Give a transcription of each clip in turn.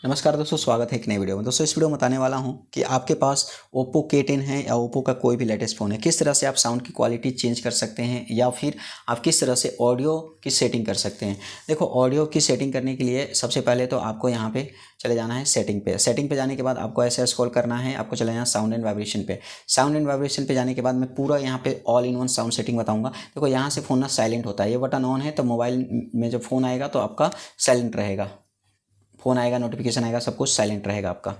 नमस्कार दोस्तों, स्वागत है एक नई वीडियो में। दोस्तों इस वीडियो में बताने वाला हूं कि आपके पास Oppo K10 है या Oppo का कोई भी लेटेस्ट फ़ोन है, किस तरह से आप साउंड की क्वालिटी चेंज कर सकते हैं या फिर आप किस तरह से ऑडियो की सेटिंग कर सकते हैं। देखो, ऑडियो की सेटिंग करने के लिए सबसे पहले तो आपको यहाँ पे चले जाना है सेटिंग पे। सेटिंग पे जाने के बाद आपको ऐसे स्क्रॉल करना है, आपको चले जाना साउंड एंड वाइब्रेशन पे। साउंड एंड वाइब्रेशन पे जाने के बाद मैं पूरा यहाँ पे all in one sound setting बताऊँगा। देखो, यहाँ से फ़ोन ना साइलेंट होता है, ये बटन ऑन है तो मोबाइल में जब फ़ोन आएगा तो आपका साइलेंट रहेगा, फ़ोन आएगा, नोटिफिकेशन आएगा, सब कुछ साइलेंट रहेगा आपका।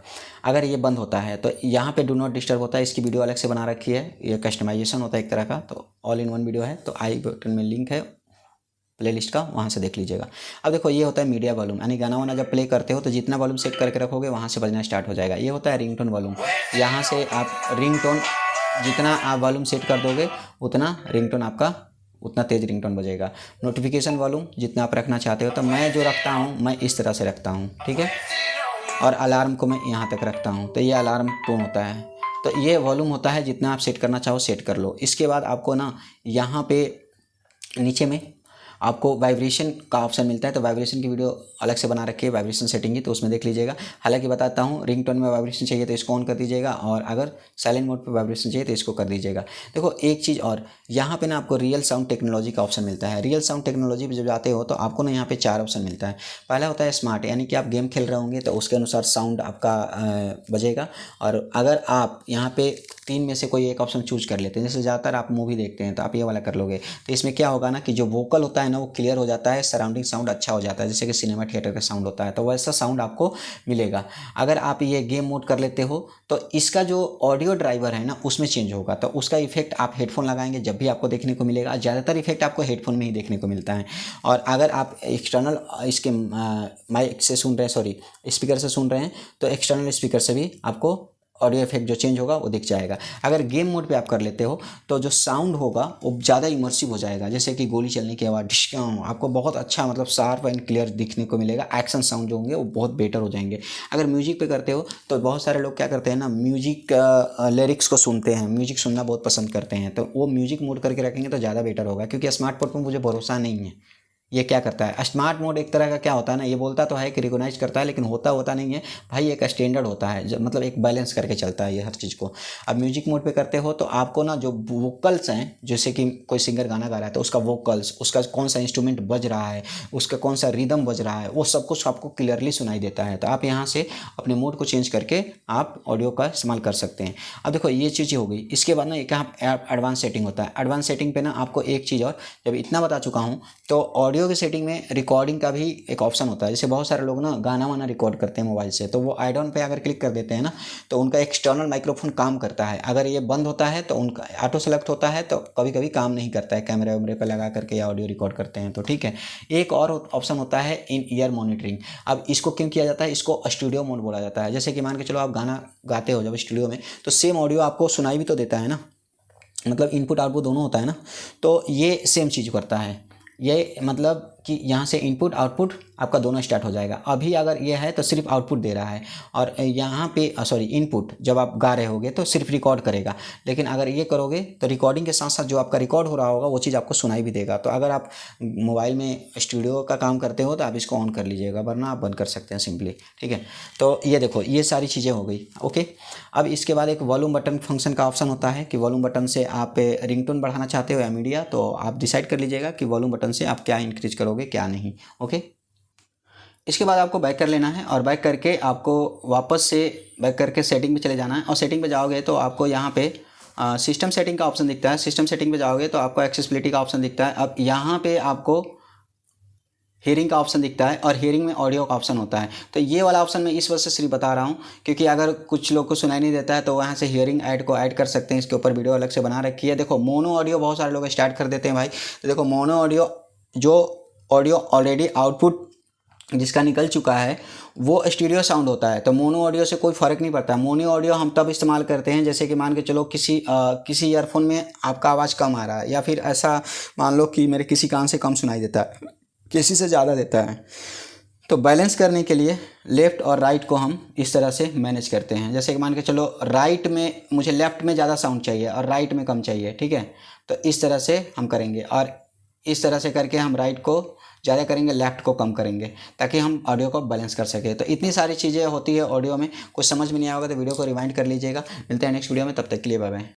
अगर ये बंद होता है तो यहाँ पे डू नॉट डिस्टर्ब होता है, इसकी वीडियो अलग से बना रखी है, ये कस्टमाइजेशन होता है एक तरह का। तो ऑल इन वन वीडियो है, तो आई बटन में लिंक है प्लेलिस्ट का, वहाँ से देख लीजिएगा। अब देखो, ये होता है मीडिया वॉल्यूम, यानी गाना वाना जब प्ले करते हो तो जितना वॉल्यूम सेट करके रखोगे वहाँ से बजना स्टार्ट हो जाएगा। ये होता है रिंगटोन वॉल्यूम, यहाँ से आप रिंगटोन जितना आप वॉल्यूम सेट कर दोगे उतना रिंगटोन आपका उतना तेज़ रिंगटोन बजेगा। नोटिफिकेशन वॉल्यूम जितना आप रखना चाहते हो, तो मैं जो रखता हूँ मैं इस तरह से रखता हूँ, ठीक है। और अलार्म को मैं यहाँ तक रखता हूँ, तो ये अलार्म टोन होता है। तो ये वॉल्यूम होता है, जितना आप सेट करना चाहो सेट कर लो। इसके बाद आपको ना यहाँ पे नीचे में आपको वाइब्रेशन का ऑप्शन मिलता है, तो वाइब्रेशन की वीडियो अलग से बना रखी है, वाइब्रेशन सेटिंग की, तो उसमें देख लीजिएगा। हालांकि बताता हूँ, रिंगटोन में वाइब्रेशन चाहिए तो इसको ऑन कर दीजिएगा, और अगर साइलेंट मोड पे वाइब्रेशन चाहिए तो इसको कर दीजिएगा। देखो, एक चीज़ और, यहाँ पे ना आपको रियल साउंड टेक्नोलॉजी का ऑप्शन मिलता है। रियल साउंड टेक्नोलॉजी पे जब जाते हो तो आपको ना यहाँ पे 4 ऑप्शन मिलता है। पहला होता है स्मार्ट, यानी कि आप गेम खेल रहे होंगे तो उसके अनुसार साउंड आपका बजेगा। और अगर आप यहाँ पे 3 में से कोई एक ऑप्शन चूज कर लेते हैं, जैसे ज़्यादातर आप मूवी देखते हैं तो आप ये वाला कर लोगे, तो इसमें क्या होगा ना कि जो वोकल होता है ना वो क्लियर हो जाता है, सराउंडिंग साउंड अच्छा हो जाता है, जैसे कि सिनेमा थिएटर का साउंड होता है, तो वैसा साउंड आपको मिलेगा। अगर आप ये गेम मोड कर लेते हो तो इसका जो ऑडियो ड्राइवर है ना उसमें चेंज होगा, तो उसका इफेक्ट आप हेडफोन लगाएंगे जब भी आपको देखने को मिलेगा। ज़्यादातर इफेक्ट आपको हेडफोन में ही देखने को मिलता है। और अगर आप एक्सटर्नल इसके माइक से सुन रहे हैं, सॉरी स्पीकर से सुन रहे हैं, तो एक्सटर्नल स्पीकर से भी आपको ऑडियो इफेक्ट जो चेंज होगा वो दिख जाएगा। अगर गेम मोड पे आप कर लेते हो तो जो साउंड होगा वो ज़्यादा इमर्सिव हो जाएगा, जैसे कि गोली चलने की आवाज़ डिशकां, आपको बहुत अच्छा मतलब शार्प एंड क्लियर दिखने को मिलेगा। एक्शन साउंड जो होंगे वो बहुत बेटर हो जाएंगे। अगर म्यूजिक पे करते हो तो बहुत सारे लोग क्या करते हैं ना, म्यूजिक लिरिक्स को सुनते हैं, म्यूजिक सुनना बहुत पसंद करते हैं, तो वो म्यूजिक मोड करके रखेंगे तो ज़्यादा बेटर होगा। क्योंकि स्मार्टफोन पर मुझे भरोसा नहीं है ये क्या करता है। स्मार्ट मोड एक तरह का क्या होता है ना, ये बोलता तो है कि रिकॉग्नाइज करता है, लेकिन होता नहीं है भाई। एक स्टैंडर्ड होता है, मतलब एक बैलेंस करके चलता है ये हर चीज़ को। अब म्यूजिक मोड पे करते हो तो आपको ना जो वोकल्स हैं, जैसे कि कोई सिंगर गाना गा रहा है तो उसका वोकल्स, उसका कौन सा इंस्ट्रूमेंट बज रहा है, उसका कौन सा रिदम बज रहा है, वो सब कुछ आपको क्लियरली सुनाई देता है। तो आप यहाँ से अपने मोड को चेंज करके आप ऑडियो का इस्तेमाल कर सकते हैं। अब देखो, ये चीज़ हो गई। इसके बाद ना एक एडवांस सेटिंग होता है। एडवांस सेटिंग पे ना आपको एक चीज़ और, जब इतना बता चुका हूँ, तो ऑडियो की सेटिंग में रिकॉर्डिंग का भी एक ऑप्शन होता है। जैसे बहुत सारे लोग ना गाना वाना रिकॉर्ड करते हैं मोबाइल से, तो वो आइड ऑन पे अगर क्लिक कर देते हैं ना तो उनका एक्सटर्नल माइक्रोफोन काम करता है। अगर ये बंद होता है तो उनका ऑटो सेलेक्ट होता है, तो कभी कभी काम नहीं करता है, कैमरे वैमरे पे लगा करके या ऑडियो रिकॉर्ड करते हैं तो ठीक है। एक और ऑप्शन होता है इन ईयर मॉनिटरिंग। अब इसको क्यों किया जाता है, इसको स्टूडियो मोड बोला जाता है। जैसे कि मान के चलो आप गाना गाते हो जब स्टूडियो में, तो सेम ऑडियो आपको सुनाई भी तो देता है ना, मतलब इनपुट आउटपुट दोनों होता है ना, तो ये सेम चीज़ करता है। ये मतलब कि यहाँ से इनपुट आउटपुट आपका दोनों स्टार्ट हो जाएगा। अभी अगर ये है तो सिर्फ आउटपुट दे रहा है, और यहाँ पे सॉरी इनपुट जब आप गा रहे होगे तो सिर्फ रिकॉर्ड करेगा। लेकिन अगर ये करोगे तो रिकॉर्डिंग के साथ साथ जो आपका रिकॉर्ड हो रहा होगा वो चीज़ आपको सुनाई भी देगा। तो अगर आप मोबाइल में स्टूडियो का काम करते हो तो आप इसको ऑन कर लीजिएगा, वरना आप बंद कर सकते हैं सिंपली, ठीक है। तो ये देखो, ये सारी चीज़ें हो गई, ओके। अब इसके बाद एक वॉल्यूम बटन फंक्शन का ऑप्शन होता है कि वॉल्यूम बटन से आप रिंगटोन बढ़ाना चाहते हो या मीडिया, तो आप डिसाइड कर लीजिएगा कि वॉल्यूम बटन से आप क्या इंक्रीज करोगे क्या नहीं, ओके। इसके बाद आपको बैक कर लेना है, और बैक करके आपको वापस से बैक करके सेटिंग में चले जाना है। और सेटिंग पे जाओगे तो आपको यहाँ पे सिस्टम सेटिंग का ऑप्शन दिखता है। सिस्टम सेटिंग पे जाओगे तो आपको एक्सेसिबिलिटी का ऑप्शन दिखता है। अब यहाँ पे आपको हियरिंग का ऑप्शन दिखता है, और हियरिंग में ऑडियो का ऑप्शन होता है। तो ये वाला ऑप्शन मैं इस वजह से सिर्फ बता रहा हूँ क्योंकि अगर कुछ लोग को सुनाई नहीं देता है तो वहाँ से हियरिंग ऐड को ऐड कर सकते हैं। इसके ऊपर वीडियो अलग से बना रखी है। देखो, मोनो ऑडियो बहुत सारे लोग स्टार्ट कर देते हैं भाई। तो देखो, मोनो ऑडियो, जो ऑडियो ऑलरेडी आउटपुट जिसका निकल चुका है वो स्टीरियो साउंड होता है, तो मोनो ऑडियो से कोई फ़र्क नहीं पड़ता। मोनो ऑडियो हम तब इस्तेमाल करते हैं जैसे कि मान के चलो किसी ईयरफोन में आपका आवाज़ कम आ रहा है, या फिर ऐसा मान लो कि मेरे किसी कान से कम सुनाई देता है, किसी से ज़्यादा देता है। तो बैलेंस करने के लिए लेफ़्ट और राइट को हम इस तरह से मैनेज करते हैं। जैसे कि मान के चलो राइट में मुझे लेफ़्ट में ज़्यादा साउंड चाहिए और राइट में कम चाहिए, ठीक है। तो इस तरह से हम करेंगे, और इस तरह से करके हम राइट को ज़्यादा करेंगे, लेफ्ट को कम करेंगे, ताकि हम ऑडियो को बैलेंस कर सकें। तो इतनी सारी चीज़ें होती है ऑडियो में, कुछ समझ में नहीं आएगा तो वीडियो को रिवाइंड कर लीजिएगा। मिलते हैं नेक्स्ट वीडियो में, तब तक के लिए बाय बाय।